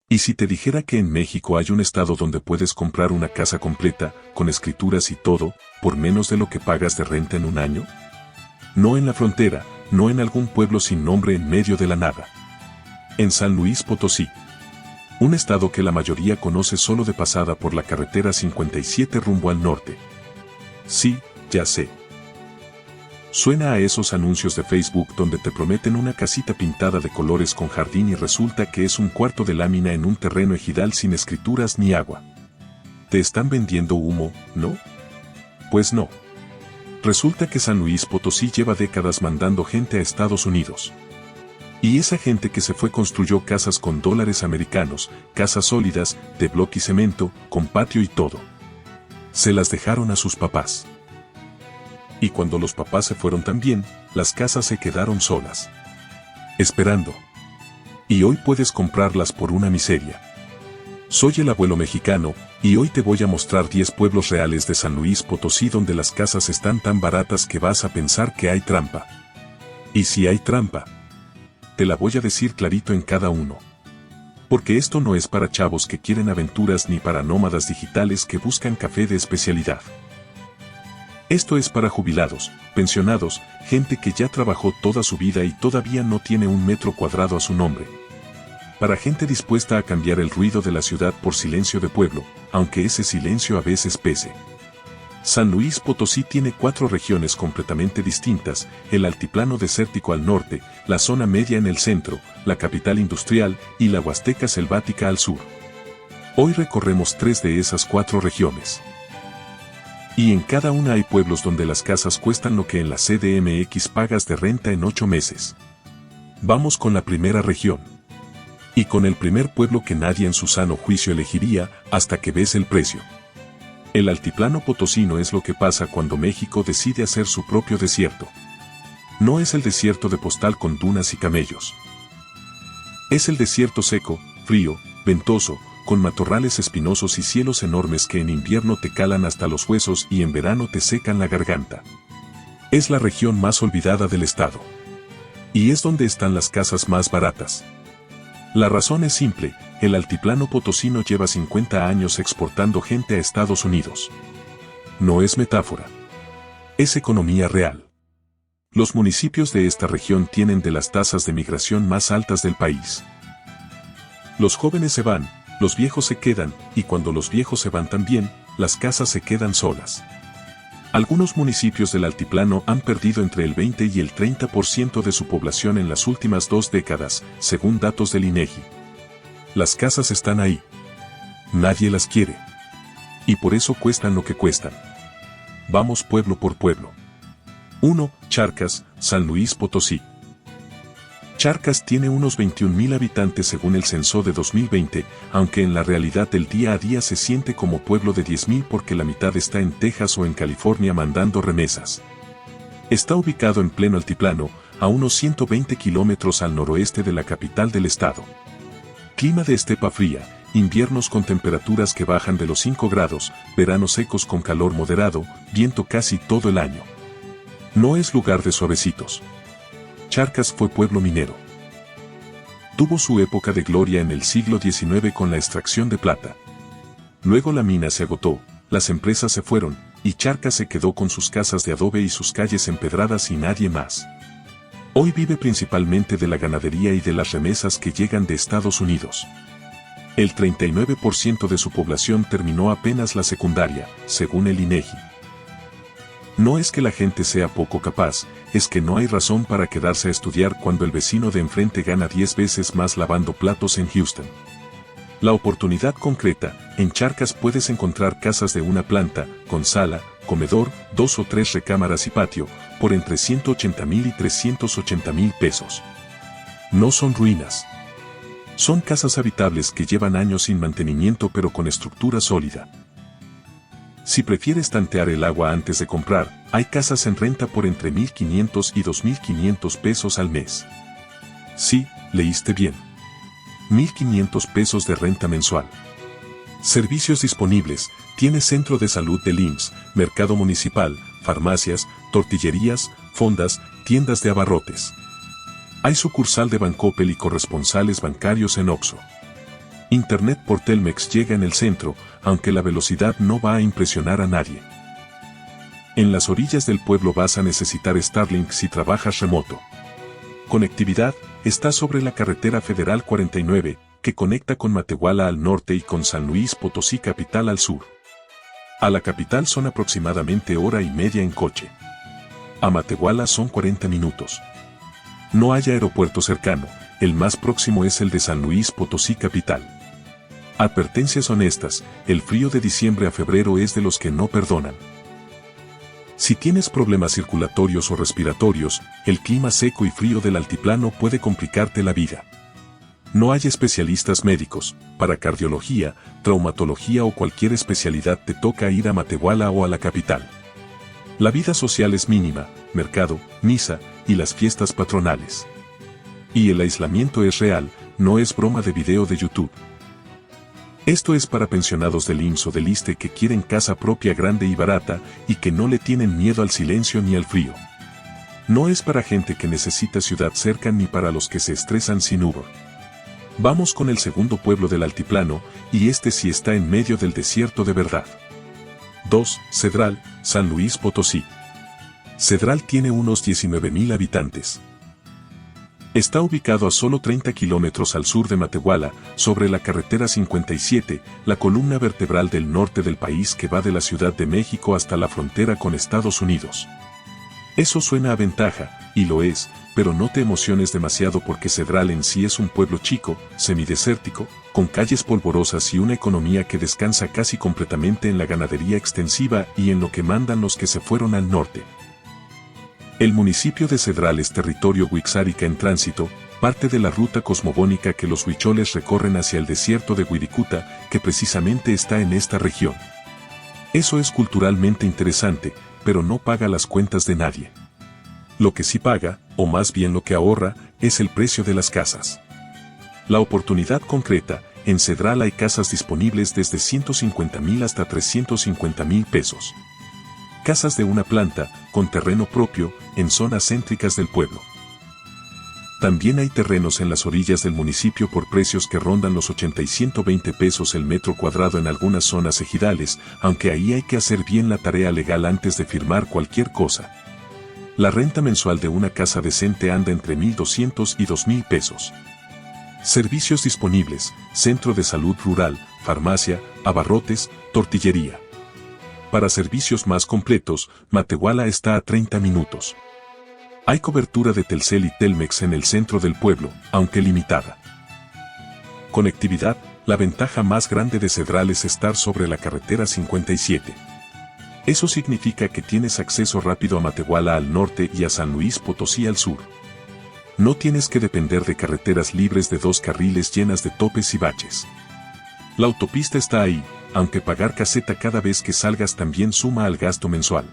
¿Y si te dijera que en México hay un estado donde puedes comprar una casa completa, con escrituras y todo, por menos de lo que pagas de renta en un año? No en la frontera, no en algún pueblo sin nombre en medio de la nada. En San Luis Potosí. Un estado que la mayoría conoce solo de pasada por la carretera 57 rumbo al norte. Sí, ya sé. Suena a esos anuncios de Facebook donde te prometen una casita pintada de colores con jardín y resulta que es un cuarto de lámina en un terreno ejidal sin escrituras ni agua. ¿Te están vendiendo humo, no? Pues no. Resulta que San Luis Potosí lleva décadas mandando gente a Estados Unidos. Y esa gente que se fue construyó casas con dólares americanos, casas sólidas, de bloque y cemento, con patio y todo. Se las dejaron a sus papás. Y cuando los papás se fueron también, las casas se quedaron solas. Esperando. Y hoy puedes comprarlas por una miseria. Soy el abuelo mexicano, y hoy te voy a mostrar 10 pueblos reales de San Luis Potosí donde las casas están tan baratas que vas a pensar que hay trampa. Y si hay trampa, te la voy a decir clarito en cada uno. Porque esto no es para chavos que quieren aventuras ni para nómadas digitales que buscan café de especialidad. Esto es para jubilados, pensionados, gente que ya trabajó toda su vida y todavía no tiene un metro cuadrado a su nombre. Para gente dispuesta a cambiar el ruido de la ciudad por silencio de pueblo, aunque ese silencio a veces pese. San Luis Potosí tiene 4 regiones completamente distintas, el altiplano desértico al norte, la zona media en el centro, la capital industrial y la Huasteca selvática al sur. Hoy recorremos 3 de esas 4 regiones. Y en cada una hay pueblos donde las casas cuestan lo que en la CDMX pagas de renta en 8 meses. Vamos con la primera región. Y con el primer pueblo que nadie en su sano juicio elegiría hasta que ves el precio. El altiplano potosino es lo que pasa cuando México decide hacer su propio desierto. No es el desierto de Postal con dunas y camellos. Es el desierto seco, frío, ventoso, con matorrales espinosos y cielos enormes que en invierno te calan hasta los huesos y en verano te secan la garganta. Es la región más olvidada del estado. Y es donde están las casas más baratas. La razón es simple, el altiplano potosino lleva 50 años exportando gente a Estados Unidos. No es metáfora. Es economía real. Los municipios de esta región tienen de las tasas de migración más altas del país. Los jóvenes se van, los viejos se quedan, y cuando los viejos se van también, las casas se quedan solas. Algunos municipios del altiplano han perdido entre el 20 y el 30% de su población en las últimas 2 décadas, según datos del INEGI. Las casas están ahí. Nadie las quiere. Y por eso cuestan lo que cuestan. Vamos pueblo por pueblo. 1. Charcas, San Luis Potosí. Charcas tiene unos 21,000 habitantes según el censo de 2020, aunque en la realidad del día a día se siente como pueblo de 10,000 porque la mitad está en Texas o en California mandando remesas. Está ubicado en pleno altiplano, a unos 120 kilómetros al noroeste de la capital del estado. Clima de estepa fría, inviernos con temperaturas que bajan de los 5 grados, veranos secos con calor moderado, viento casi todo el año. No es lugar de suavecitos. Charcas fue pueblo minero. Tuvo su época de gloria en el siglo XIX con la extracción de plata. Luego la mina se agotó, las empresas se fueron, y Charcas se quedó con sus casas de adobe y sus calles empedradas y nadie más. Hoy vive principalmente de la ganadería y de las remesas que llegan de Estados Unidos. El 39% de su población terminó apenas la secundaria, según el INEGI. No es que la gente sea poco capaz, es que no hay razón para quedarse a estudiar cuando el vecino de enfrente gana 10 veces más lavando platos en Houston. La oportunidad concreta, en Charcas puedes encontrar casas de una planta, con sala, comedor, 2 o 3 recámaras y patio, por entre 180,000 y 380,000 pesos. No son ruinas. Son casas habitables que llevan años sin mantenimiento pero con estructura sólida. Si prefieres tantear el agua antes de comprar, hay casas en renta por entre 1,500 y 2,500 pesos al mes. Sí, leíste bien. 1,500 pesos de renta mensual. Servicios disponibles, tiene centro de salud del IMSS, mercado municipal, farmacias, tortillerías, fondas, tiendas de abarrotes. Hay sucursal de Bancoppel y corresponsales bancarios en Oxxo. Internet por Telmex llega en el centro, aunque la velocidad no va a impresionar a nadie. En las orillas del pueblo vas a necesitar Starlink si trabajas remoto. Conectividad está sobre la carretera federal 49, que conecta con Matehuala al norte y con San Luis Potosí capital al sur. A la capital son aproximadamente hora y media en coche. A Matehuala son 40 minutos. No hay aeropuerto cercano, el más próximo es el de San Luis Potosí capital. Advertencias honestas, el frío de diciembre a febrero es de los que no perdonan. Si tienes problemas circulatorios o respiratorios, el clima seco y frío del altiplano puede complicarte la vida. No hay especialistas médicos, para cardiología, traumatología o cualquier especialidad te toca ir a Matehuala o a la capital. La vida social es mínima, mercado, misa y las fiestas patronales. Y el aislamiento es real, no es broma de video de YouTube. Esto es para pensionados del IMSS o del ISSSTE que quieren casa propia grande y barata y que no le tienen miedo al silencio ni al frío. No es para gente que necesita ciudad cerca ni para los que se estresan sin Uber. Vamos con el segundo pueblo del altiplano, y este sí está en medio del desierto de verdad. 2. Cedral, San Luis Potosí. Cedral tiene unos 19,000 habitantes. Está ubicado a solo 30 kilómetros al sur de Matehuala, sobre la carretera 57, la columna vertebral del norte del país que va de la Ciudad de México hasta la frontera con Estados Unidos. Eso suena a ventaja, y lo es, pero no te emociones demasiado porque Cedral en sí es un pueblo chico, semidesértico, con calles polvorosas y una economía que descansa casi completamente en la ganadería extensiva y en lo que mandan los que se fueron al norte. El municipio de Cedral es territorio wixárika en tránsito, parte de la ruta cosmogónica que los huicholes recorren hacia el desierto de Wirikuta, que precisamente está en esta región. Eso es culturalmente interesante, pero no paga las cuentas de nadie. Lo que sí paga, o más bien lo que ahorra, es el precio de las casas. La oportunidad concreta, en Cedral hay casas disponibles desde 150,000 hasta 350,000 pesos. Casas de una planta, con terreno propio, en zonas céntricas del pueblo. También hay terrenos en las orillas del municipio por precios que rondan los 80 y 120 pesos el metro cuadrado en algunas zonas ejidales, aunque ahí hay que hacer bien la tarea legal antes de firmar cualquier cosa. La renta mensual de una casa decente anda entre 1,200 y 2,000 pesos. Servicios disponibles, centro de salud rural, farmacia, abarrotes, tortillería. Para servicios más completos, Matehuala está a 30 minutos. Hay cobertura de Telcel y Telmex en el centro del pueblo, aunque limitada. Conectividad, la ventaja más grande de Cedral es estar sobre la carretera 57. Eso significa que tienes acceso rápido a Matehuala al norte y a San Luis Potosí al sur. No tienes que depender de carreteras libres de 2 carriles llenas de topes y baches. La autopista está ahí, aunque pagar caseta cada vez que salgas también suma al gasto mensual.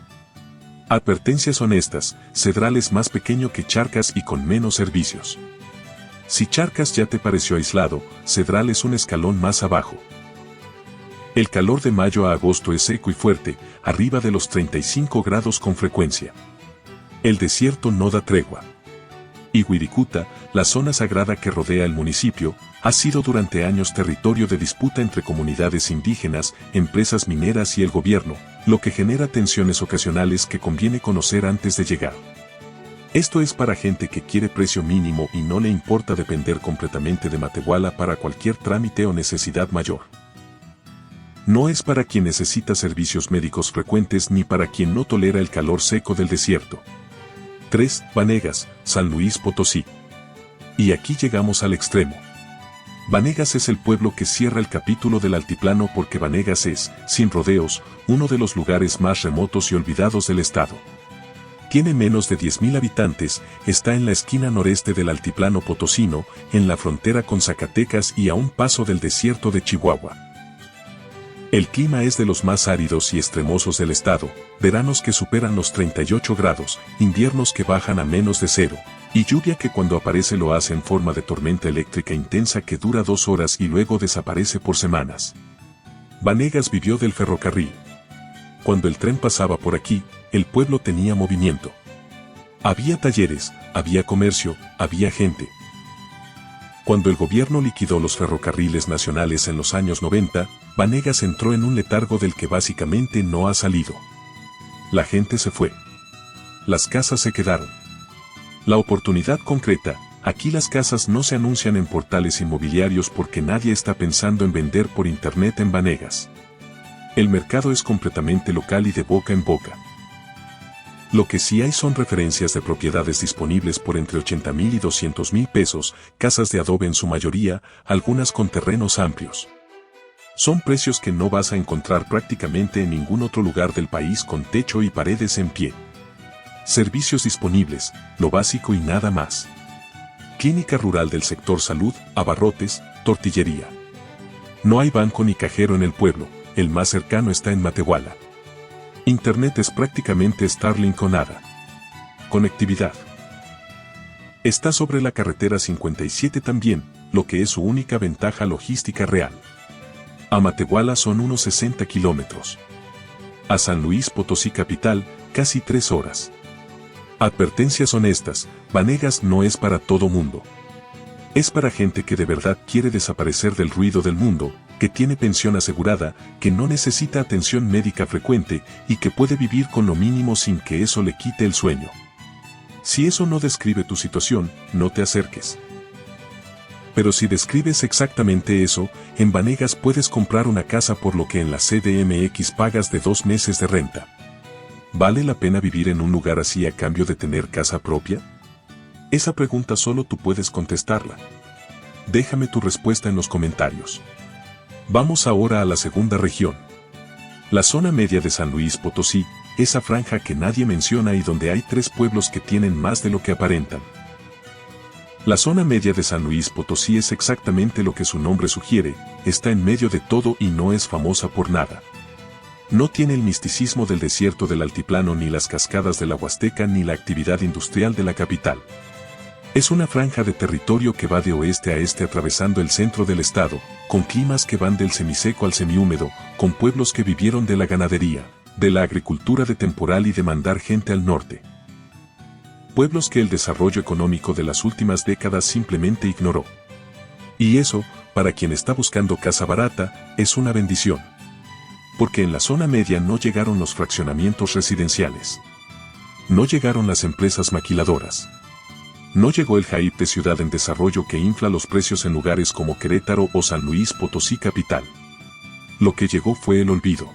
Advertencias honestas, Cedral es más pequeño que Charcas y con menos servicios. Si Charcas ya te pareció aislado, Cedral es un escalón más abajo. El calor de mayo a agosto es seco y fuerte, arriba de los 35 grados con frecuencia. El desierto no da tregua. Y Wirikuta, la zona sagrada que rodea el municipio, ha sido durante años territorio de disputa entre comunidades indígenas, empresas mineras y el gobierno, lo que genera tensiones ocasionales que conviene conocer antes de llegar. Esto es para gente que quiere precio mínimo y no le importa depender completamente de Matehuala para cualquier trámite o necesidad mayor. No es para quien necesita servicios médicos frecuentes ni para quien no tolera el calor seco del desierto. 3. Vanegas, San Luis Potosí. Y aquí llegamos al extremo. Vanegas es el pueblo que cierra el capítulo del altiplano porque Vanegas es, sin rodeos, uno de los lugares más remotos y olvidados del estado. Tiene menos de 10,000 habitantes, está en la esquina noreste del altiplano potosino, en la frontera con Zacatecas y a un paso del desierto de Chihuahua. El clima es de los más áridos y extremosos del estado, veranos que superan los 38 grados, inviernos que bajan a menos de 0, y lluvia que cuando aparece lo hace en forma de tormenta eléctrica intensa que dura 2 horas y luego desaparece por semanas. Vanegas vivió del ferrocarril. Cuando el tren pasaba por aquí, el pueblo tenía movimiento. Había talleres, había comercio, había gente. Cuando el gobierno liquidó los ferrocarriles nacionales en los años 90, Vanegas entró en un letargo del que básicamente no ha salido. La gente se fue. Las casas se quedaron. La oportunidad concreta, aquí las casas no se anuncian en portales inmobiliarios porque nadie está pensando en vender por internet en Vanegas. El mercado es completamente local y de boca en boca. Lo que sí hay son referencias de propiedades disponibles por entre 80,000 y 200,000 pesos, casas de adobe en su mayoría, algunas con terrenos amplios. Son precios que no vas a encontrar prácticamente en ningún otro lugar del país con techo y paredes en pie. Servicios disponibles, lo básico y nada más. Clínica rural del sector salud, abarrotes, tortillería. No hay banco ni cajero en el pueblo, el más cercano está en Matehuala. Internet es prácticamente Starlink o nada. Conectividad. Está sobre la carretera 57 también, lo que es su única ventaja logística real. A Matehuala son unos 60 kilómetros. A San Luis Potosí capital, casi 3 horas. Advertencias honestas, Vanegas no es para todo mundo. Es para gente que de verdad quiere desaparecer del ruido del mundo, que tiene pensión asegurada, que no necesita atención médica frecuente y que puede vivir con lo mínimo sin que eso le quite el sueño. Si eso no describe tu situación, no te acerques. Pero si describes exactamente eso, en Vanegas puedes comprar una casa por lo que en la CDMX pagas de 2 meses de renta. ¿Vale la pena vivir en un lugar así a cambio de tener casa propia? Esa pregunta solo tú puedes contestarla. Déjame tu respuesta en los comentarios. Vamos ahora a la segunda región. La zona media de San Luis Potosí, esa franja que nadie menciona y donde hay 3 pueblos que tienen más de lo que aparentan. La zona media de San Luis Potosí es exactamente lo que su nombre sugiere, está en medio de todo y no es famosa por nada. No tiene el misticismo del desierto del altiplano ni las cascadas de la Huasteca ni la actividad industrial de la capital. Es una franja de territorio que va de oeste a este atravesando el centro del estado, con climas que van del semiseco al semihúmedo, con pueblos que vivieron de la ganadería, de la agricultura de temporal y de mandar gente al norte. Pueblos que el desarrollo económico de las últimas décadas simplemente ignoró. Y eso, para quien está buscando casa barata, es una bendición. Porque en la zona media no llegaron los fraccionamientos residenciales. No llegaron las empresas maquiladoras. No llegó el hype de ciudad en desarrollo que infla los precios en lugares como Querétaro o San Luis Potosí capital. Lo que llegó fue el olvido.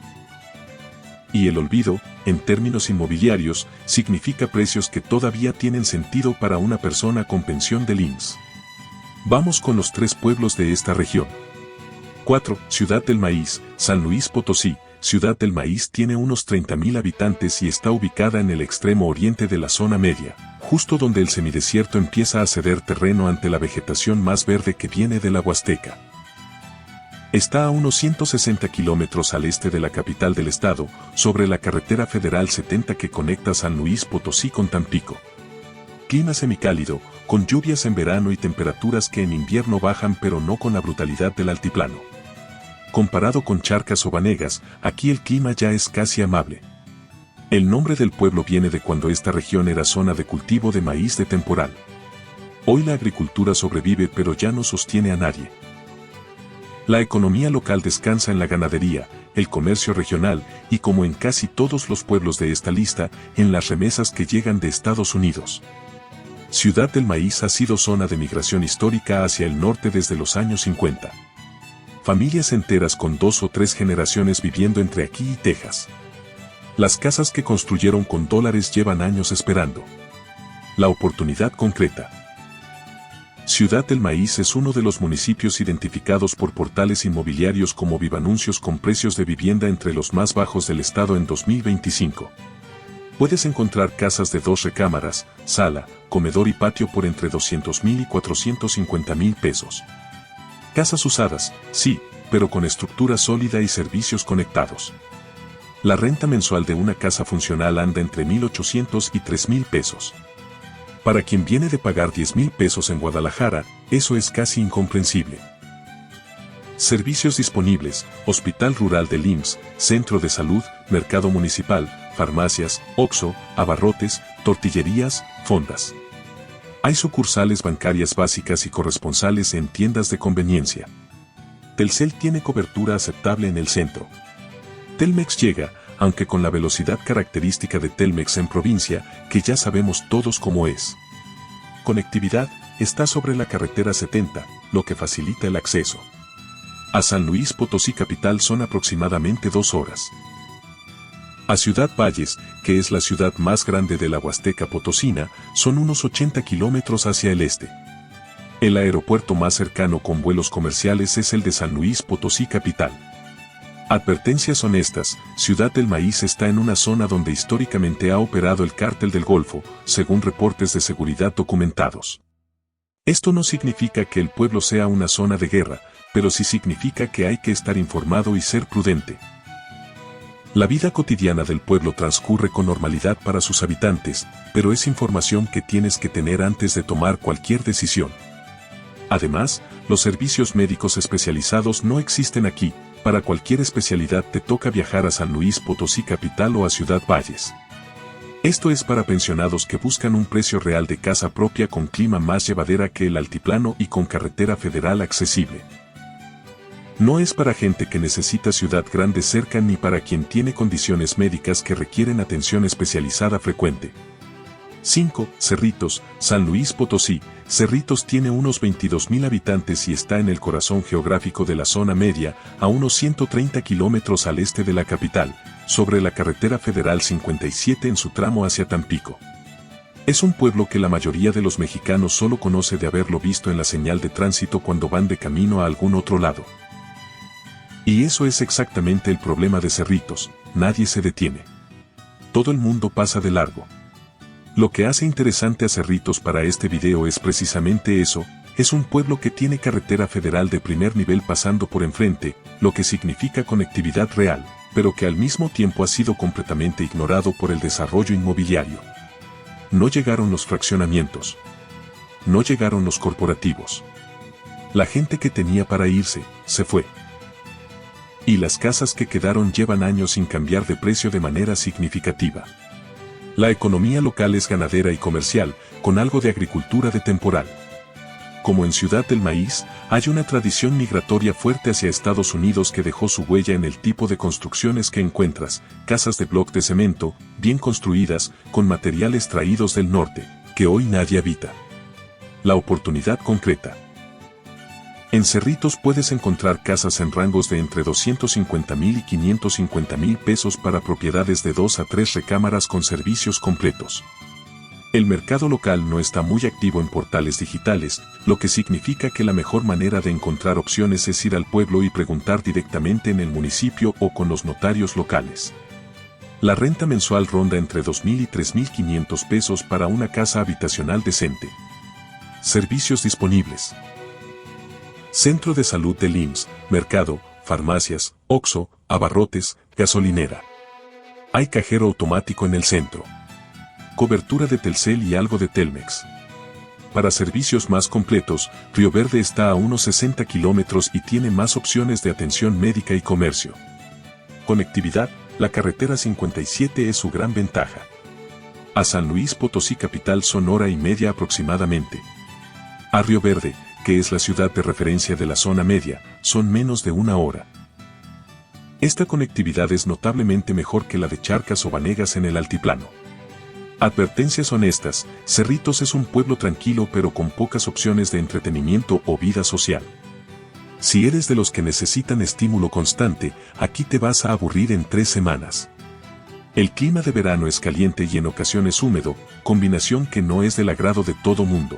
Y el olvido, en términos inmobiliarios, significa precios que todavía tienen sentido para una persona con pensión del IMSS. Vamos con los 3 pueblos de esta región. 4. Ciudad del Maíz, San Luis Potosí. Ciudad del Maíz tiene unos 30,000 habitantes y está ubicada en el extremo oriente de la zona media, justo donde el semidesierto empieza a ceder terreno ante la vegetación más verde que viene de la Huasteca. Está a unos 160 kilómetros al este de la capital del estado, sobre la carretera federal 70 que conecta San Luis Potosí con Tampico. Clima semicálido, con lluvias en verano y temperaturas que en invierno bajan pero no con la brutalidad del altiplano. Comparado con Charcas o Vanegas, aquí el clima ya es casi amable. El nombre del pueblo viene de cuando esta región era zona de cultivo de maíz de temporal. Hoy la agricultura sobrevive pero ya no sostiene a nadie. La economía local descansa en la ganadería, el comercio regional y, como en casi todos los pueblos de esta lista, en las remesas que llegan de Estados Unidos. Ciudad del Maíz ha sido zona de migración histórica hacia el norte desde los años 50. Familias enteras con 2 o 3 generaciones viviendo entre aquí y Texas. Las casas que construyeron con dólares llevan años esperando la oportunidad concreta. Ciudad del Maíz es uno de los municipios identificados por portales inmobiliarios como Vivanuncios con precios de vivienda entre los más bajos del estado en 2025. Puedes encontrar casas de 2 recámaras, sala, comedor y patio por entre 200,000 y 450,000 pesos. Casas usadas, sí, pero con estructura sólida y servicios conectados. La renta mensual de una casa funcional anda entre 1,800 y 3,000 pesos. Para quien viene de pagar 10,000 pesos en Guadalajara, eso es casi incomprensible. Servicios disponibles: Hospital Rural del IMSS, Centro de Salud, Mercado Municipal, farmacias, Oxxo, abarrotes, tortillerías, fondas. Hay sucursales bancarias básicas y corresponsales en tiendas de conveniencia. Telcel tiene cobertura aceptable en el centro. Telmex llega, aunque con la velocidad característica de Telmex en provincia, que ya sabemos todos cómo es. Conectividad está sobre la carretera 70, lo que facilita el acceso. A San Luis Potosí capital son aproximadamente 2 horas. A Ciudad Valles, que es la ciudad más grande de la Huasteca Potosina, son unos 80 kilómetros hacia el este. El aeropuerto más cercano con vuelos comerciales es el de San Luis Potosí capital. Advertencias honestas, Ciudad del Maíz está en una zona donde históricamente ha operado el Cártel del Golfo, según reportes de seguridad documentados. Esto no significa que el pueblo sea una zona de guerra, pero sí significa que hay que estar informado y ser prudente. La vida cotidiana del pueblo transcurre con normalidad para sus habitantes, pero es información que tienes que tener antes de tomar cualquier decisión. Además, los servicios médicos especializados no existen aquí. Para cualquier especialidad te toca viajar a San Luis Potosí capital o a Ciudad Valles. Esto es para pensionados que buscan un precio real de casa propia con clima más llevadera que el altiplano y con carretera federal accesible. No es para gente que necesita ciudad grande cerca ni para quien tiene condiciones médicas que requieren atención especializada frecuente. 5. Cerritos, San Luis Potosí. Cerritos tiene unos 22.000 habitantes y está en el corazón geográfico de la zona media, a unos 130 kilómetros al este de la capital, sobre la carretera federal 57 en su tramo hacia Tampico. Es un pueblo que la mayoría de los mexicanos solo conoce de haberlo visto en la señal de tránsito cuando van de camino a algún otro lado. Y eso es exactamente el problema de Cerritos, nadie se detiene. Todo el mundo pasa de largo. Lo que hace interesante a Cerritos para este video es precisamente eso, es un pueblo que tiene carretera federal de primer nivel pasando por enfrente, lo que significa conectividad real, pero que al mismo tiempo ha sido completamente ignorado por el desarrollo inmobiliario. No llegaron los fraccionamientos. No llegaron los corporativos. La gente que tenía para irse, se fue. Y las casas que quedaron llevan años sin cambiar de precio de manera significativa. La economía local es ganadera y comercial, con algo de agricultura de temporal. Como en Ciudad del Maíz, hay una tradición migratoria fuerte hacia Estados Unidos que dejó su huella en el tipo de construcciones que encuentras, casas de bloc de cemento, bien construidas, con materiales traídos del norte, que hoy nadie habita. La oportunidad concreta. En Cerritos puedes encontrar casas en rangos de entre 250,000 y 550,000 pesos para propiedades de 2 a 3 recámaras con servicios completos. El mercado local no está muy activo en portales digitales, lo que significa que la mejor manera de encontrar opciones es ir al pueblo y preguntar directamente en el municipio o con los notarios locales. La renta mensual ronda entre 2,000 y 3,500 pesos para una casa habitacional decente. Servicios disponibles. Centro de salud del IMSS, mercado, farmacias, Oxxo, abarrotes, gasolinera. Hay cajero automático en el centro. Cobertura de Telcel y algo de Telmex. Para servicios más completos, Río Verde está a unos 60 kilómetros y tiene más opciones de atención médica y comercio. Conectividad, la carretera 57 es su gran ventaja. A San Luis Potosí capital son hora y media aproximadamente. A Río Verde, que es la ciudad de referencia de la zona media, son menos de 1 hora. Esta conectividad es notablemente mejor que la de Charcas o Vanegas en el altiplano. Advertencias honestas, Cerritos es un pueblo tranquilo pero con pocas opciones de entretenimiento o vida social. Si eres de los que necesitan estímulo constante, aquí te vas a aburrir en 3 semanas. El clima de verano es caliente y en ocasiones húmedo, combinación que no es del agrado de todo mundo.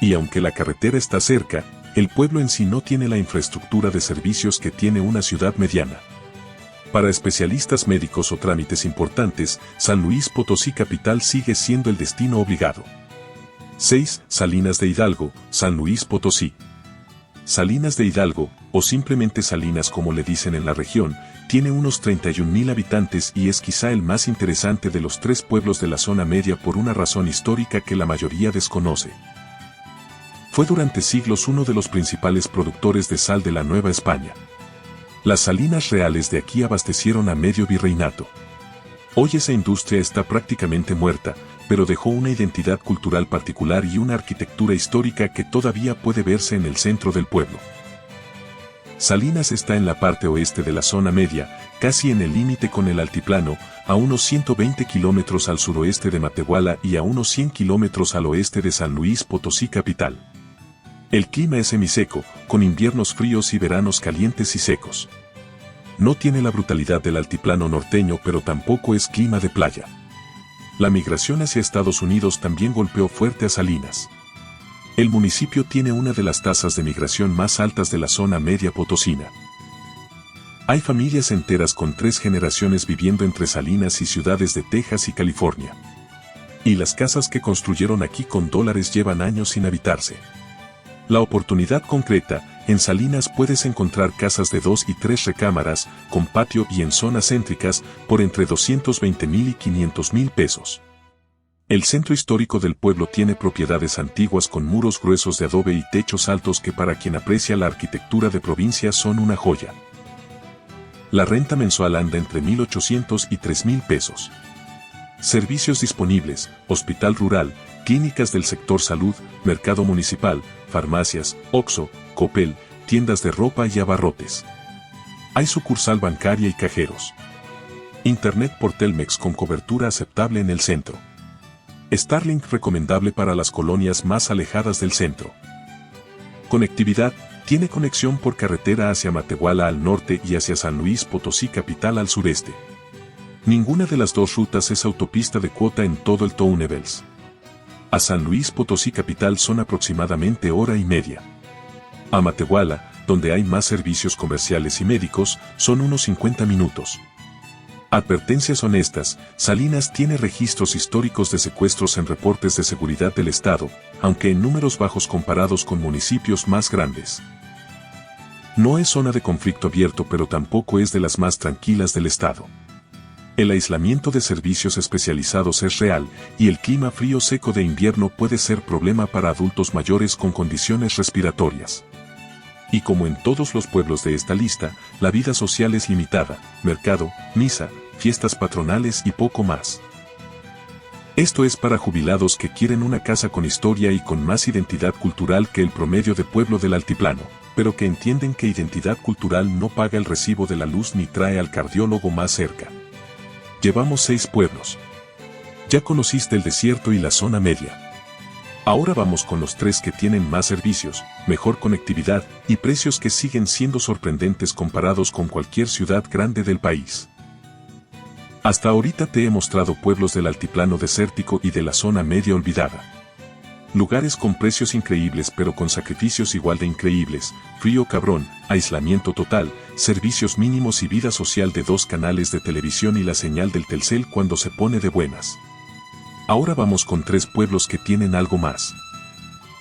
Y aunque la carretera está cerca, el pueblo en sí no tiene la infraestructura de servicios que tiene una ciudad mediana. Para especialistas médicos o trámites importantes, San Luis Potosí capital sigue siendo el destino obligado. 6. Salinas de Hidalgo, San Luis Potosí. Salinas de Hidalgo, o simplemente Salinas como le dicen en la región, tiene unos 31,000 habitantes y es quizá el más interesante de los 3 pueblos de la zona media por una razón histórica que la mayoría desconoce. Fue durante siglos uno de los principales productores de sal de la Nueva España. Las salinas reales de aquí abastecieron a medio virreinato. Hoy esa industria está prácticamente muerta, pero dejó una identidad cultural particular y una arquitectura histórica que todavía puede verse en el centro del pueblo. Salinas está en la parte oeste de la zona media, casi en el límite con el altiplano, a unos 120 kilómetros al suroeste de Matehuala y a unos 100 kilómetros al oeste de San Luis Potosí capital. El clima es semiseco, con inviernos fríos y veranos calientes y secos. No tiene la brutalidad del altiplano norteño, pero tampoco es clima de playa. La migración hacia Estados Unidos también golpeó fuerte a Salinas. El municipio tiene una de las tasas de migración más altas de la zona media potosina. Hay familias enteras con 3 generaciones viviendo entre Salinas y ciudades de Texas y California. Y las casas que construyeron aquí con dólares llevan años sin habitarse. La oportunidad concreta, en Salinas puedes encontrar casas de 2 y 3 recámaras, con patio y en zonas céntricas, por entre 220,000 y 500,000 pesos. El centro histórico del pueblo tiene propiedades antiguas con muros gruesos de adobe y techos altos que para quien aprecia la arquitectura de provincia son una joya. La renta mensual anda entre 1,800 y 3,000 pesos. Servicios disponibles: hospital rural, clínicas del sector salud, mercado municipal, farmacias, Oxxo, Coppel, tiendas de ropa y abarrotes. Hay sucursal bancaria y cajeros. Internet por Telmex con cobertura aceptable en el centro. Starlink recomendable para las colonias más alejadas del centro. Conectividad: tiene conexión por carretera hacia Matehuala al norte y hacia San Luis Potosí capital al sureste. Ninguna de las dos rutas es autopista de cuota en todo el túneles. A San Luis Potosí capital son aproximadamente hora y media. A Matehuala, donde hay más servicios comerciales y médicos, son unos 50 minutos. Advertencias honestas: Salinas tiene registros históricos de secuestros en reportes de seguridad del Estado, aunque en números bajos comparados con municipios más grandes. No es zona de conflicto abierto, pero tampoco es de las más tranquilas del Estado. El aislamiento de servicios especializados es real, y el clima frío seco de invierno puede ser problema para adultos mayores con condiciones respiratorias. Y como en todos los pueblos de esta lista, la vida social es limitada: mercado, misa, fiestas patronales y poco más. Esto es para jubilados que quieren una casa con historia y con más identidad cultural que el promedio de pueblo del altiplano, pero que entienden que identidad cultural no paga el recibo de la luz ni trae al cardiólogo más cerca. Llevamos 6 pueblos. Ya conociste el desierto y la zona media. Ahora vamos con los 3 que tienen más servicios, mejor conectividad y precios que siguen siendo sorprendentes comparados con cualquier ciudad grande del país. Hasta ahorita te he mostrado pueblos del altiplano desértico y de la zona media olvidada. Lugares con precios increíbles pero con sacrificios igual de increíbles: frío cabrón, aislamiento total, servicios mínimos y vida social de 2 canales de televisión y la señal del Telcel cuando se pone de buenas. Ahora vamos con 3 pueblos que tienen algo más.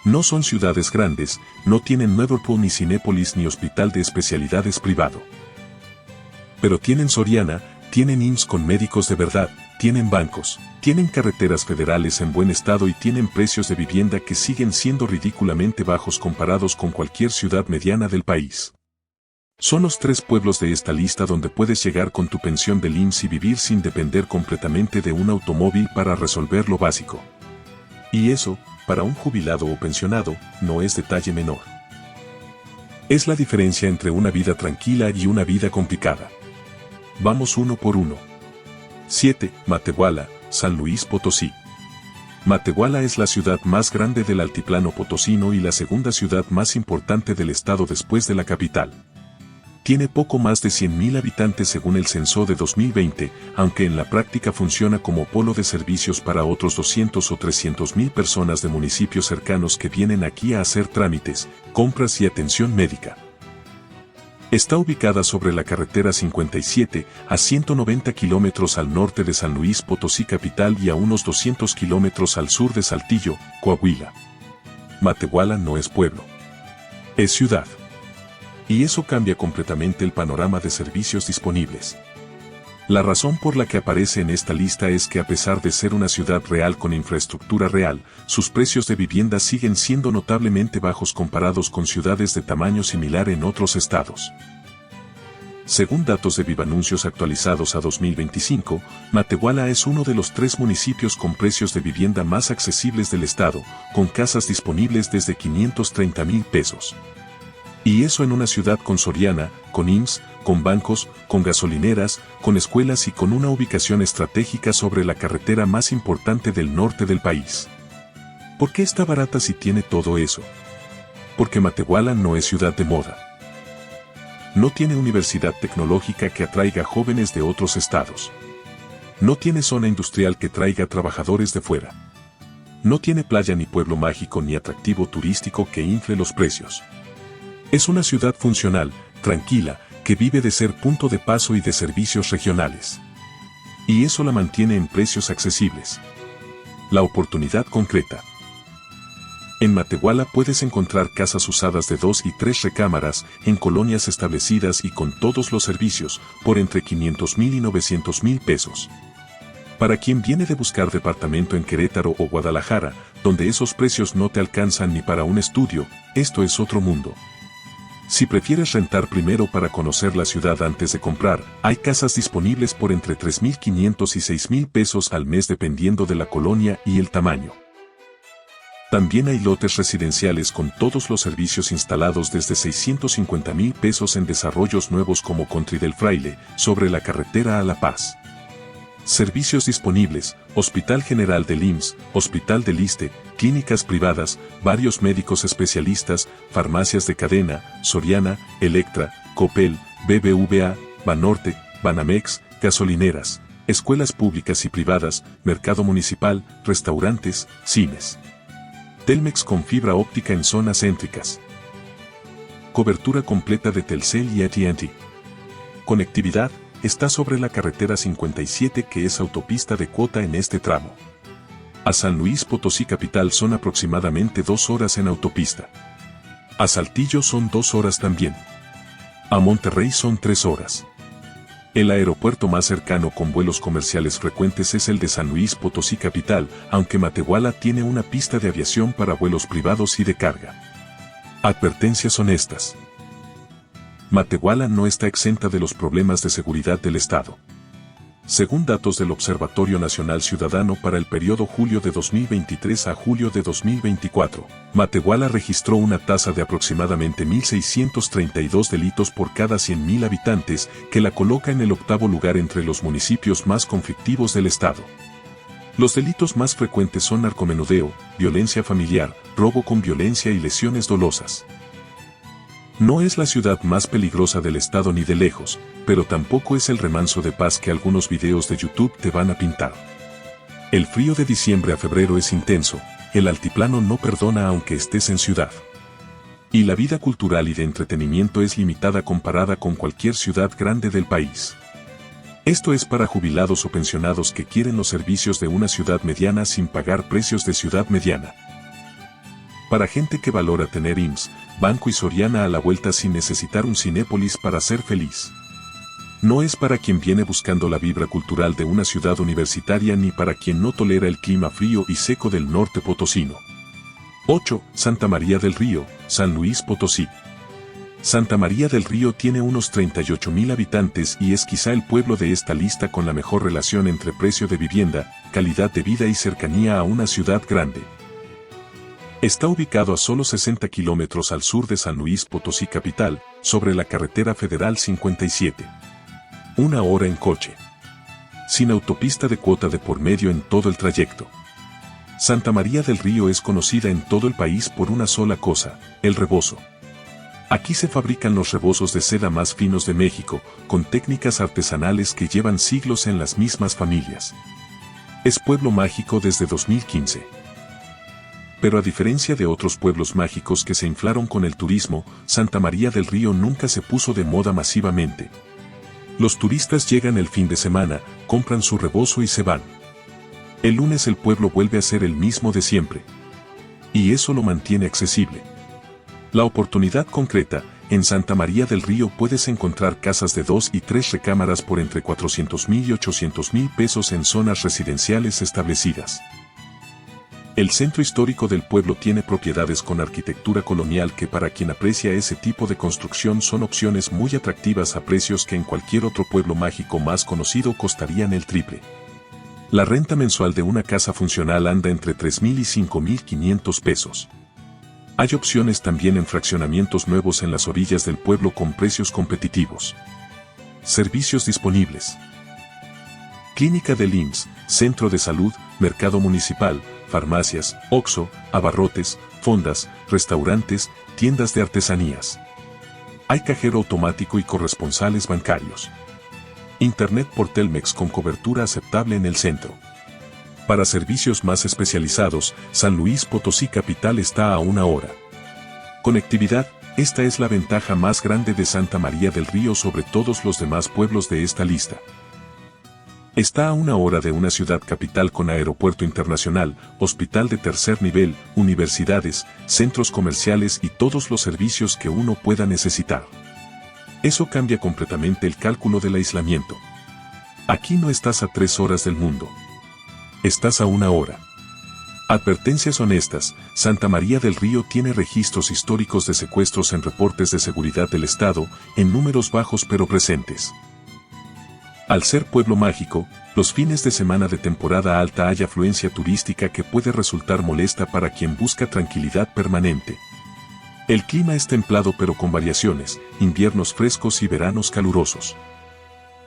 No son ciudades grandes, no tienen Liverpool ni Cinépolis ni hospital de especialidades privado. Pero tienen Soriana, tienen IMSS con médicos de verdad, tienen bancos, tienen carreteras federales en buen estado y tienen precios de vivienda que siguen siendo ridículamente bajos comparados con cualquier ciudad mediana del país. Son los 3 pueblos de esta lista donde puedes llegar con tu pensión del IMSS y vivir sin depender completamente de un automóvil para resolver lo básico. Y eso, para un jubilado o pensionado, no es detalle menor. Es la diferencia entre una vida tranquila y una vida complicada. Vamos uno por uno. 7. Matehuala, San Luis Potosí. Matehuala es la ciudad más grande del altiplano potosino y la segunda ciudad más importante del estado después de la capital. Tiene poco más de 100,000 habitantes según el censo de 2020, aunque en la práctica funciona como polo de servicios para otros 200 o 300,000 personas de municipios cercanos que vienen aquí a hacer trámites, compras y atención médica. Está ubicada sobre la carretera 57, a 190 kilómetros al norte de San Luis Potosí capital y a unos 200 kilómetros al sur de Saltillo, Coahuila. Matehuala no es pueblo. Es ciudad. Y eso cambia completamente el panorama de servicios disponibles. La razón por la que aparece en esta lista es que a pesar de ser una ciudad real con infraestructura real, sus precios de vivienda siguen siendo notablemente bajos comparados con ciudades de tamaño similar en otros estados. Según datos de Vivanuncios actualizados a 2025, Matehuala es uno de los 3 municipios con precios de vivienda más accesibles del estado, con casas disponibles desde 530,000 pesos. Y eso en una ciudad con Soriana, con IMSS, con bancos, con gasolineras, con escuelas y con una ubicación estratégica sobre la carretera más importante del norte del país. ¿Por qué está barata si tiene todo eso? Porque Matehuala no es ciudad de moda. No tiene universidad tecnológica que atraiga jóvenes de otros estados. No tiene zona industrial que traiga trabajadores de fuera. No tiene playa ni pueblo mágico ni atractivo turístico que infle los precios. Es una ciudad funcional, tranquila, que vive de ser punto de paso y de servicios regionales. Y eso la mantiene en precios accesibles. La oportunidad concreta. En Matehuala puedes encontrar casas usadas de 2 y 3 recámaras en colonias establecidas y con todos los servicios por entre 500,000 y 900,000 pesos. Para quien viene de buscar departamento en Querétaro o Guadalajara, donde esos precios no te alcanzan ni para un estudio, esto es otro mundo. Si prefieres rentar primero para conocer la ciudad antes de comprar, hay casas disponibles por entre 3,500 y 6,000 pesos al mes dependiendo de la colonia y el tamaño. También hay lotes residenciales con todos los servicios instalados desde 650,000 pesos en desarrollos nuevos como Country del Fraile, sobre la carretera a La Paz. Servicios disponibles: Hospital General del IMSS, Hospital del ISSSTE, clínicas privadas, varios médicos especialistas, farmacias de cadena, Soriana, Electra, Coppel, BBVA, Banorte, Banamex, gasolineras, escuelas públicas y privadas, mercado municipal, restaurantes, cines. Telmex con fibra óptica en zonas céntricas. Cobertura completa de Telcel y AT&T. Conectividad: está sobre la carretera 57 que es autopista de cuota en este tramo. A San Luis Potosí capital son aproximadamente 2 horas en autopista. A Saltillo son 2 horas también. A Monterrey son 3 horas. El aeropuerto más cercano con vuelos comerciales frecuentes es el de San Luis Potosí capital, aunque Matehuala tiene una pista de aviación para vuelos privados y de carga. Advertencias honestas. Matehuala no está exenta de los problemas de seguridad del Estado. Según datos del Observatorio Nacional Ciudadano para el periodo julio de 2023 a julio de 2024, Matehuala registró una tasa de aproximadamente 1,632 delitos por cada 100,000 habitantes, que la coloca en el 8º lugar entre los municipios más conflictivos del Estado. Los delitos más frecuentes son narcomenudeo, violencia familiar, robo con violencia y lesiones dolosas. No es la ciudad más peligrosa del estado ni de lejos, pero tampoco es el remanso de paz que algunos videos de YouTube te van a pintar. El frío de diciembre a febrero es intenso, el altiplano no perdona aunque estés en ciudad. Y la vida cultural y de entretenimiento es limitada comparada con cualquier ciudad grande del país. Esto es para jubilados o pensionados que quieren los servicios de una ciudad mediana sin pagar precios de ciudad mediana. Para gente que valora tener IMSS, Banco y Soriana a la vuelta sin necesitar un Cinépolis para ser feliz. No es para quien viene buscando la vibra cultural de una ciudad universitaria ni para quien no tolera el clima frío y seco del norte potosino. 8. Santa María del Río, San Luis Potosí. Santa María del Río tiene unos 38,000 habitantes y es quizá el pueblo de esta lista con la mejor relación entre precio de vivienda, calidad de vida y cercanía a una ciudad grande. Está ubicado a solo 60 kilómetros al sur de San Luis Potosí capital, sobre la carretera federal 57. 1 hora en coche. Sin autopista de cuota de por medio en todo el trayecto. Santa María del Río es conocida en todo el país por una sola cosa: el rebozo. Aquí se fabrican los rebozos de seda más finos de México, con técnicas artesanales que llevan siglos en las mismas familias. Es pueblo mágico desde 2015. Pero a diferencia de otros pueblos mágicos que se inflaron con el turismo, Santa María del Río nunca se puso de moda masivamente. Los turistas llegan el fin de semana, compran su rebozo y se van. El lunes el pueblo vuelve a ser el mismo de siempre. Y eso lo mantiene accesible. La oportunidad concreta: en Santa María del Río puedes encontrar casas de 2 y 3 recámaras por entre 400,000 y 800,000 pesos en zonas residenciales establecidas. El centro histórico del pueblo tiene propiedades con arquitectura colonial que para quien aprecia ese tipo de construcción son opciones muy atractivas a precios que en cualquier otro pueblo mágico más conocido costarían el triple. La renta mensual de una casa funcional anda entre 3.000 y 5.500 pesos. Hay opciones también en fraccionamientos nuevos en las orillas del pueblo con precios competitivos. Servicios disponibles. Clínica del IMSS, Centro de Salud, Mercado Municipal, farmacias, OXXO, abarrotes, fondas, restaurantes, tiendas de artesanías. Hay cajero automático y corresponsales bancarios. Internet por Telmex con cobertura aceptable en el centro. Para servicios más especializados, San Luis Potosí Capital está a 1 hora. Conectividad, esta es la ventaja más grande de Santa María del Río sobre todos los demás pueblos de esta lista. Está a 1 hora de una ciudad capital con aeropuerto internacional, hospital de tercer nivel, universidades, centros comerciales y todos los servicios que uno pueda necesitar. Eso cambia completamente el cálculo del aislamiento. Aquí no estás a 3 horas del mundo. Estás a 1 hora. Advertencias honestas, Santa María del Río tiene registros históricos de secuestros en reportes de seguridad del Estado, en números bajos pero presentes. Al ser pueblo mágico, los fines de semana de temporada alta hay afluencia turística que puede resultar molesta para quien busca tranquilidad permanente. El clima es templado pero con variaciones, inviernos frescos y veranos calurosos.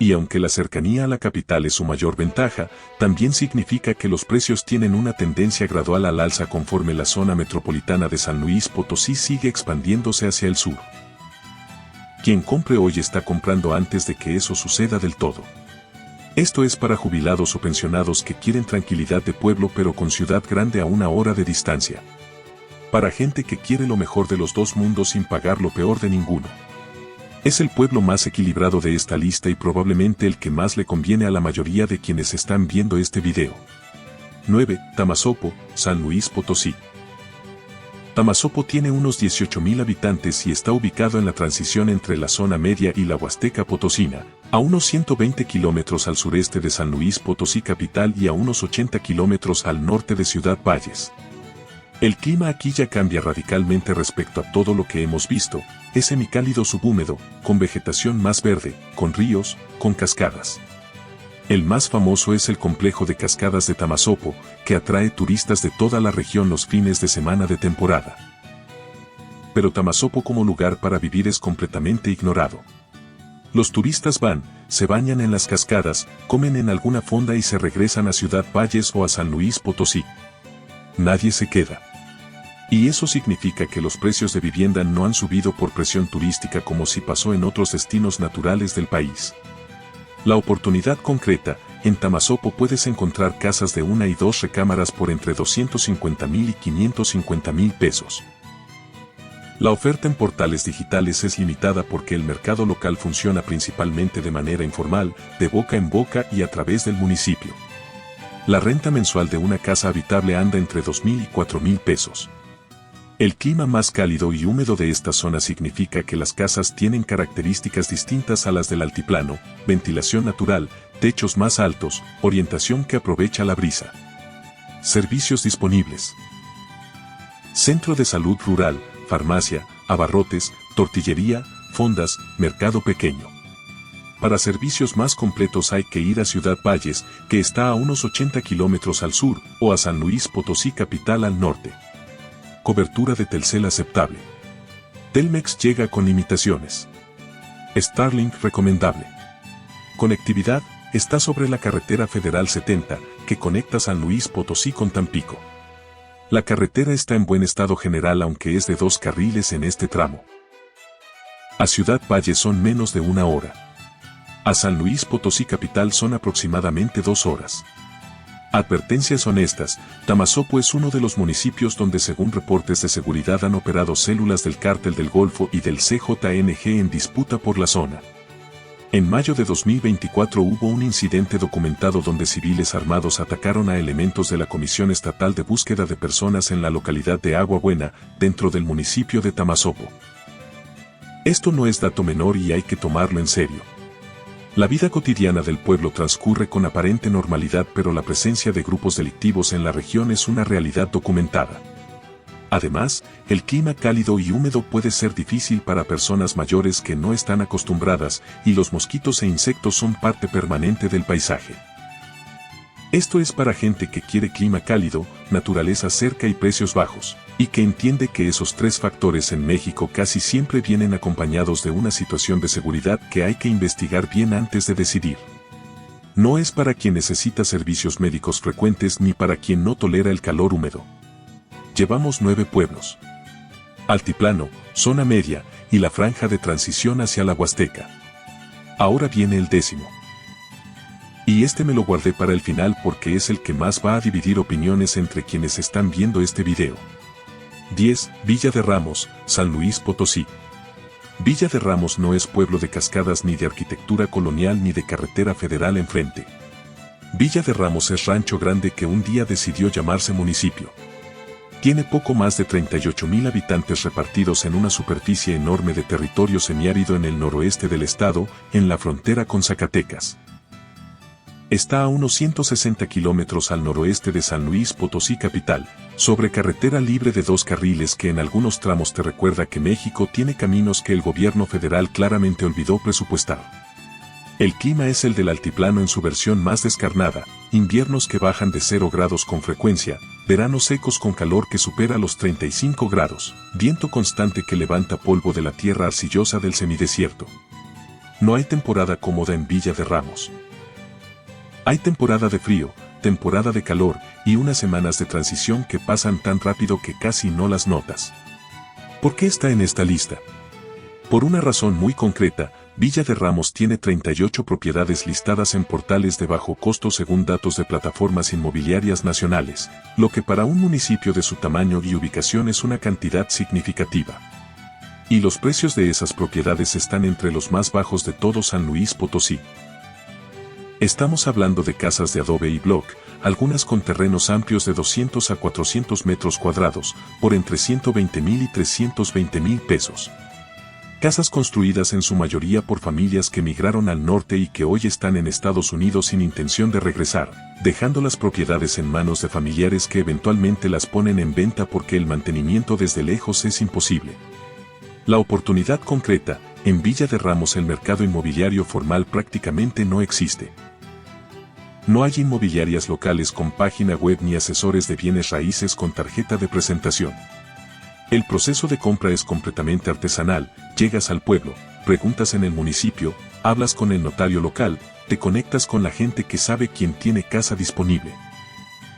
Y aunque la cercanía a la capital es su mayor ventaja, también significa que los precios tienen una tendencia gradual al alza conforme la zona metropolitana de San Luis Potosí sigue expandiéndose hacia el sur. Quien compre hoy está comprando antes de que eso suceda del todo. Esto es para jubilados o pensionados que quieren tranquilidad de pueblo pero con ciudad grande a 1 hora de distancia. Para gente que quiere lo mejor de los dos mundos sin pagar lo peor de ninguno. Es el pueblo más equilibrado de esta lista y probablemente el que más le conviene a la mayoría de quienes están viendo este video. 9. Tamazopo, San Luis Potosí. Tamazopo tiene unos 18.000 habitantes y está ubicado en la transición entre la zona media y la Huasteca Potosina, a unos 120 kilómetros al sureste de San Luis Potosí capital y a unos 80 kilómetros al norte de Ciudad Valles. El clima aquí ya cambia radicalmente respecto a todo lo que hemos visto, es semicálido subhúmedo, con vegetación más verde, con ríos, con cascadas. El más famoso es el complejo de cascadas de Tamazopo, que atrae turistas de toda la región los fines de semana de temporada. Pero Tamazopo como lugar para vivir es completamente ignorado. Los turistas van, se bañan en las cascadas, comen en alguna fonda y se regresan a Ciudad Valles o a San Luis Potosí. Nadie se queda. Y eso significa que los precios de vivienda no han subido por presión turística como si pasó en otros destinos naturales del país. La oportunidad concreta, en Tamazopo puedes encontrar casas de 1 y 2 recámaras por entre 250.000 y 550.000 pesos. La oferta en portales digitales es limitada porque el mercado local funciona principalmente de manera informal, de boca en boca y a través del municipio. La renta mensual de una casa habitable anda entre 2.000 y 4.000 pesos. El clima más cálido y húmedo de esta zona significa que las casas tienen características distintas a las del altiplano, ventilación natural, techos más altos, orientación que aprovecha la brisa. Servicios disponibles. Centro de salud rural, farmacia, abarrotes, tortillería, fondas, mercado pequeño. Para servicios más completos hay que ir a Ciudad Valles, que está a unos 80 kilómetros al sur, o a San Luis Potosí capital al norte. Cobertura de Telcel aceptable. Telmex llega con limitaciones. Starlink recomendable. Conectividad, está sobre la carretera Federal 70, que conecta San Luis Potosí con Tampico. La carretera está en buen estado general aunque es de 2 carriles en este tramo. A Ciudad Valles son menos de 1 hora. A San Luis Potosí capital son aproximadamente 2 horas. Advertencias honestas, Tamazopo es uno de los municipios donde según reportes de seguridad han operado células del Cártel del Golfo y del CJNG en disputa por la zona. En mayo de 2024 hubo un incidente documentado donde civiles armados atacaron a elementos de la Comisión Estatal de Búsqueda de Personas en la localidad de Agua Buena, dentro del municipio de Tamazopo. Esto no es dato menor y hay que tomarlo en serio. La vida cotidiana del pueblo transcurre con aparente normalidad, pero la presencia de grupos delictivos en la región es una realidad documentada. Además, el clima cálido y húmedo puede ser difícil para personas mayores que no están acostumbradas, y los mosquitos e insectos son parte permanente del paisaje. Esto es para gente que quiere clima cálido, naturaleza cerca y precios bajos, y que entiende que esos tres factores en México casi siempre vienen acompañados de una situación de seguridad que hay que investigar bien antes de decidir. No es para quien necesita servicios médicos frecuentes ni para quien no tolera el calor húmedo. Llevamos 9 pueblos. Altiplano, zona media, y la franja de transición hacia la Huasteca. Ahora viene el 10º. Y este me lo guardé para el final porque es el que más va a dividir opiniones entre quienes están viendo este video. 10. Villa de Ramos, San Luis Potosí. Villa de Ramos no es pueblo de cascadas ni de arquitectura colonial ni de carretera federal enfrente. Villa de Ramos es rancho grande que un día decidió llamarse municipio. Tiene poco más de 38,000 habitantes repartidos en una superficie enorme de territorio semiárido en el noroeste del estado, en la frontera con Zacatecas. Está a unos 160 kilómetros al noroeste de San Luis Potosí capital, sobre carretera libre de 2 carriles que en algunos tramos te recuerda que México tiene caminos que el gobierno federal claramente olvidó presupuestar. El clima es el del altiplano en su versión más descarnada, inviernos que bajan de 0 grados con frecuencia, veranos secos con calor que supera los 35 grados, viento constante que levanta polvo de la tierra arcillosa del semidesierto. No hay temporada cómoda en Villa de Ramos. Hay temporada de frío, temporada de calor y unas semanas de transición que pasan tan rápido que casi no las notas. ¿Por qué está en esta lista? Por una razón muy concreta. Villa de Ramos tiene 38 propiedades listadas en portales de bajo costo según datos de plataformas inmobiliarias nacionales, lo que para un municipio de su tamaño y ubicación es una cantidad significativa. Y los precios de esas propiedades están entre los más bajos de todo San Luis Potosí. Estamos hablando de casas de adobe y block, algunas con terrenos amplios de 200 a 400 metros cuadrados, por entre 120,000 y 320,000 pesos. Casas construidas en su mayoría por familias que migraron al norte y que hoy están en Estados Unidos sin intención de regresar, dejando las propiedades en manos de familiares que eventualmente las ponen en venta porque el mantenimiento desde lejos es imposible. La oportunidad concreta, en Villa de Ramos el mercado inmobiliario formal prácticamente no existe. No hay inmobiliarias locales con página web ni asesores de bienes raíces con tarjeta de presentación. El proceso de compra es completamente artesanal, llegas al pueblo, preguntas en el municipio, hablas con el notario local, te conectas con la gente que sabe quién tiene casa disponible.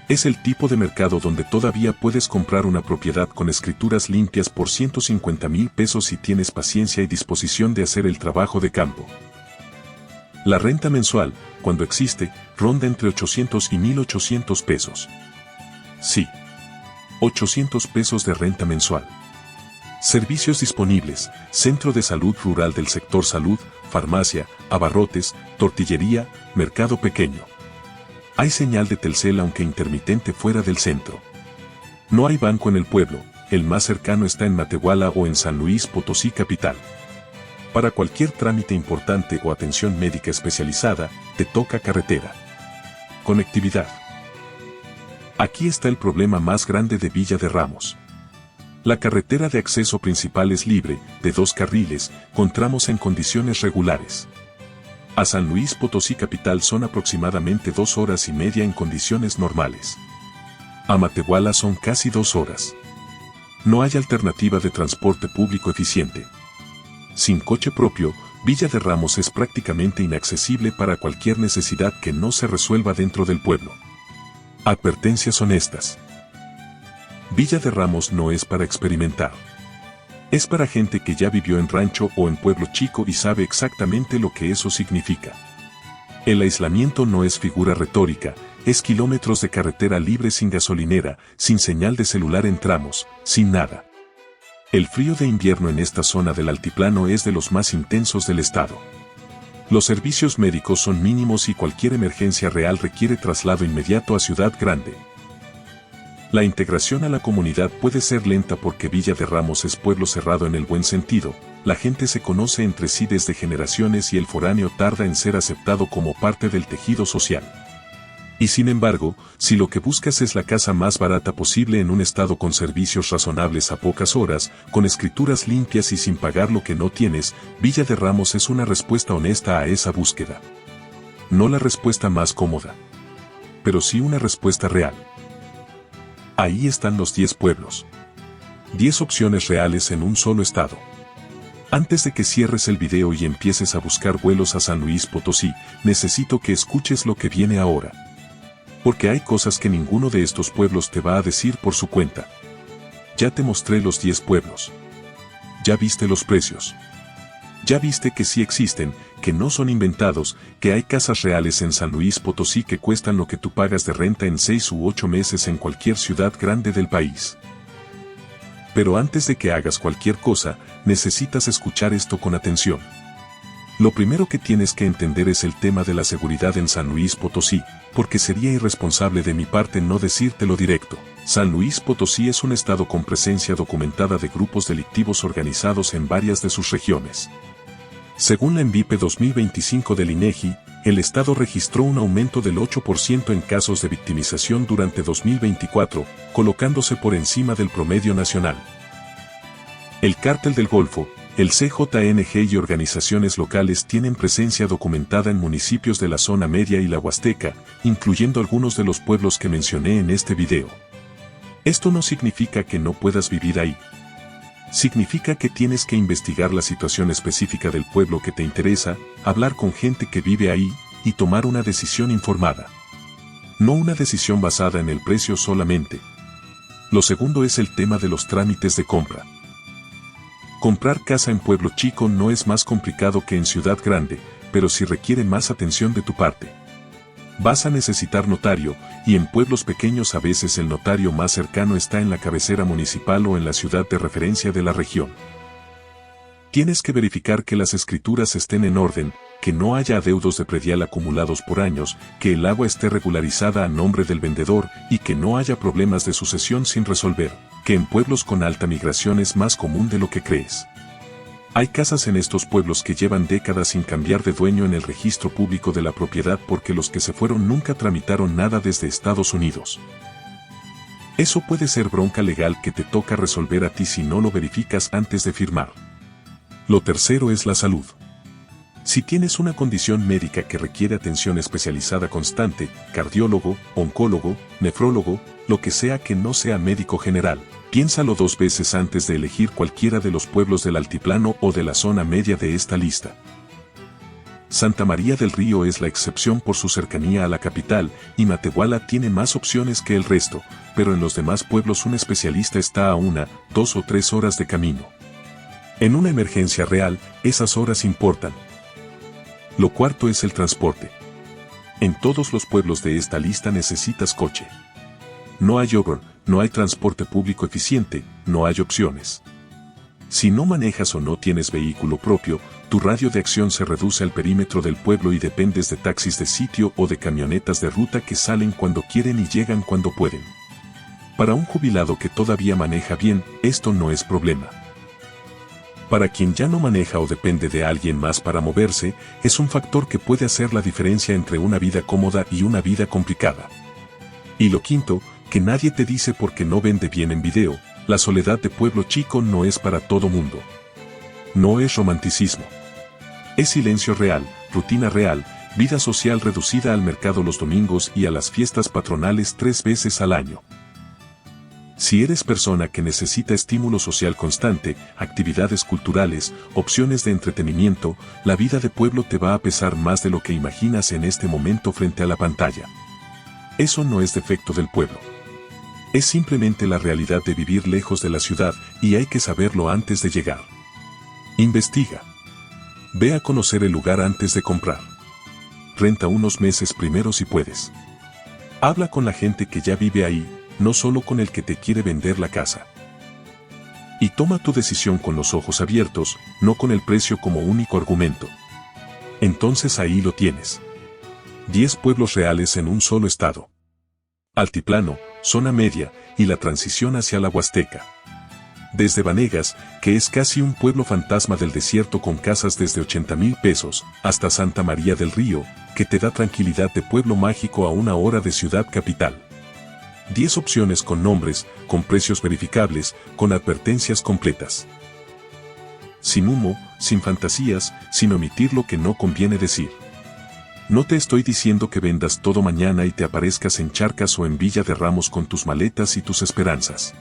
Es el tipo de mercado donde todavía puedes comprar una propiedad con escrituras limpias por 150,000 pesos si tienes paciencia y disposición de hacer el trabajo de campo. La renta mensual, cuando existe, ronda entre 800 y 1,800 pesos. Sí. 800 pesos de renta mensual. Servicios disponibles, centro de salud rural del sector salud, farmacia, abarrotes, tortillería, mercado pequeño. Hay señal de Telcel aunque intermitente fuera del centro. No hay banco en el pueblo, el más cercano está en Matehuala o en San Luis Potosí capital. Para cualquier trámite importante o atención médica especializada, te toca carretera. Conectividad. Aquí está el problema más grande de Villa de Ramos. La carretera de acceso principal es libre, de 2 carriles, con tramos en condiciones regulares. A San Luis Potosí capital son aproximadamente 2 horas y media en condiciones normales. A Matehuala son casi 2 horas. No hay alternativa de transporte público eficiente. Sin coche propio, Villa de Ramos es prácticamente inaccesible para cualquier necesidad que no se resuelva dentro del pueblo. Advertencias honestas. Villa de Ramos no es para experimentar. Es para gente que ya vivió en rancho o en pueblo chico y sabe exactamente lo que eso significa. El aislamiento no es figura retórica, es kilómetros de carretera libre sin gasolinera, sin señal de celular en tramos, sin nada. El frío de invierno en esta zona del altiplano es de los más intensos del estado. Los servicios médicos son mínimos y cualquier emergencia real requiere traslado inmediato a Ciudad Grande. La integración a la comunidad puede ser lenta porque Villa de Ramos es pueblo cerrado en el buen sentido, la gente se conoce entre sí desde generaciones y el foráneo tarda en ser aceptado como parte del tejido social. Y sin embargo, si lo que buscas es la casa más barata posible en un estado con servicios razonables a pocas horas, con escrituras limpias y sin pagar lo que no tienes, Villa de Ramos es una respuesta honesta a esa búsqueda. No la respuesta más cómoda, pero sí una respuesta real. Ahí están los 10 pueblos. 10 opciones reales en un solo estado. Antes de que cierres el video y empieces a buscar vuelos a San Luis Potosí, necesito que escuches lo que viene ahora. Porque hay cosas que ninguno de estos pueblos te va a decir por su cuenta. Ya te mostré los 10 pueblos. Ya viste los precios. Ya viste que sí existen, que no son inventados, que hay casas reales en San Luis Potosí que cuestan lo que tú pagas de renta en 6 u 8 meses en cualquier ciudad grande del país. Pero antes de que hagas cualquier cosa, necesitas escuchar esto con atención. Lo primero que tienes que entender es el tema de la seguridad en San Luis Potosí, porque sería irresponsable de mi parte no decírtelo directo. San Luis Potosí es un estado con presencia documentada de grupos delictivos organizados en varias de sus regiones. Según la ENVIPE 2025 del INEGI, el estado registró un aumento del 8% en casos de victimización durante 2024, colocándose por encima del promedio nacional. El Cártel del Golfo, el CJNG y organizaciones locales tienen presencia documentada en municipios de la zona media y la Huasteca, incluyendo algunos de los pueblos que mencioné en este video. Esto no significa que no puedas vivir ahí. Significa que tienes que investigar la situación específica del pueblo que te interesa, hablar con gente que vive ahí, y tomar una decisión informada. No una decisión basada en el precio solamente. Lo segundo es el tema de los trámites de compra. Comprar casa en pueblo chico no es más complicado que en ciudad grande, pero sí requiere más atención de tu parte. Vas a necesitar notario, y en pueblos pequeños a veces el notario más cercano está en la cabecera municipal o en la ciudad de referencia de la región. Tienes que verificar que las escrituras estén en orden, que no haya adeudos de predial acumulados por años, que el agua esté regularizada a nombre del vendedor y que no haya problemas de sucesión sin resolver, que en pueblos con alta migración es más común de lo que crees. Hay casas en estos pueblos que llevan décadas sin cambiar de dueño en el registro público de la propiedad porque los que se fueron nunca tramitaron nada desde Estados Unidos. Eso puede ser bronca legal que te toca resolver a ti si no lo verificas antes de firmar. Lo tercero es la salud. Si tienes una condición médica que requiere atención especializada constante, cardiólogo, oncólogo, nefrólogo, lo que sea que no sea médico general, piénsalo 2 veces antes de elegir cualquiera de los pueblos del altiplano o de la zona media de esta lista. Santa María del Río es la excepción por su cercanía a la capital, y Matehuala tiene más opciones que el resto, pero en los demás pueblos un especialista está a 1, 2 o 3 horas de camino. En una emergencia real, esas horas importan. Lo cuarto es el transporte. En todos los pueblos de esta lista necesitas coche. No hay Uber, no hay transporte público eficiente, no hay opciones. Si no manejas o no tienes vehículo propio, tu radio de acción se reduce al perímetro del pueblo y dependes de taxis de sitio o de camionetas de ruta que salen cuando quieren y llegan cuando pueden. Para un jubilado que todavía maneja bien, esto no es problema. Para quien ya no maneja o depende de alguien más para moverse, es un factor que puede hacer la diferencia entre una vida cómoda y una vida complicada. Y lo quinto, que nadie te dice porque no vende bien en video, la soledad de pueblo chico no es para todo mundo. No es romanticismo. Es silencio real, rutina real, vida social reducida al mercado los domingos y a las fiestas patronales 3 veces al año. Si eres persona que necesita estímulo social constante, actividades culturales, opciones de entretenimiento, la vida de pueblo te va a pesar más de lo que imaginas en este momento frente a la pantalla. Eso no es defecto del pueblo. Es simplemente la realidad de vivir lejos de la ciudad y hay que saberlo antes de llegar. Investiga. Ve a conocer el lugar antes de comprar. Renta unos meses primero si puedes. Habla con la gente que ya vive ahí, no solo con el que te quiere vender la casa. Y toma tu decisión con los ojos abiertos, no con el precio como único argumento. Entonces ahí lo tienes. 10 pueblos reales en un solo estado. Altiplano, zona media, y la transición hacia la Huasteca. Desde Vanegas, que es casi un pueblo fantasma del desierto con casas desde 80,000 pesos, hasta Santa María del Río, que te da tranquilidad de pueblo mágico a 1 hora de ciudad capital. 10 opciones con nombres, con precios verificables, con advertencias completas. Sin humo, sin fantasías, sin omitir lo que no conviene decir. No te estoy diciendo que vendas todo mañana y te aparezcas en Charcas o en Villa de Ramos con tus maletas y tus esperanzas.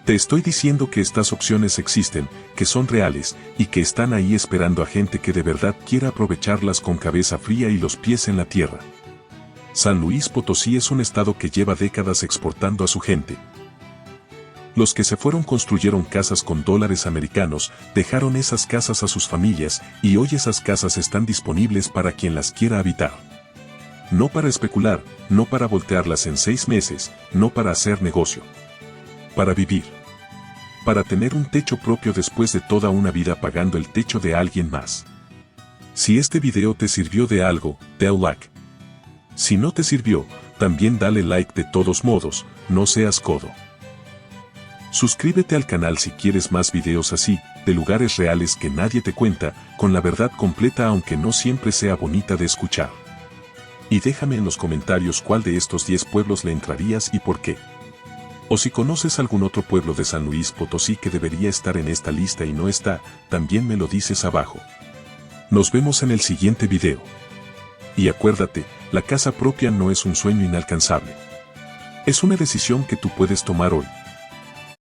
Te estoy diciendo que estas opciones existen, que son reales, y que están ahí esperando a gente que de verdad quiera aprovecharlas con cabeza fría y los pies en la tierra. San Luis Potosí es un estado que lleva décadas exportando a su gente. Los que se fueron construyeron casas con dólares americanos, dejaron esas casas a sus familias, y hoy esas casas están disponibles para quien las quiera habitar. No para especular, no para voltearlas en 6 meses, no para hacer negocio. Para vivir. Para tener un techo propio después de toda una vida pagando el techo de alguien más. Si este video te sirvió de algo, dale like. Si no te sirvió, también dale like de todos modos, no seas codo. Suscríbete al canal si quieres más videos así, de lugares reales que nadie te cuenta, con la verdad completa aunque no siempre sea bonita de escuchar. Y déjame en los comentarios cuál de estos 10 pueblos le entrarías y por qué. O si conoces algún otro pueblo de San Luis Potosí que debería estar en esta lista y no está, también me lo dices abajo. Nos vemos en el siguiente video. Y acuérdate, la casa propia no es un sueño inalcanzable. Es una decisión que tú puedes tomar hoy.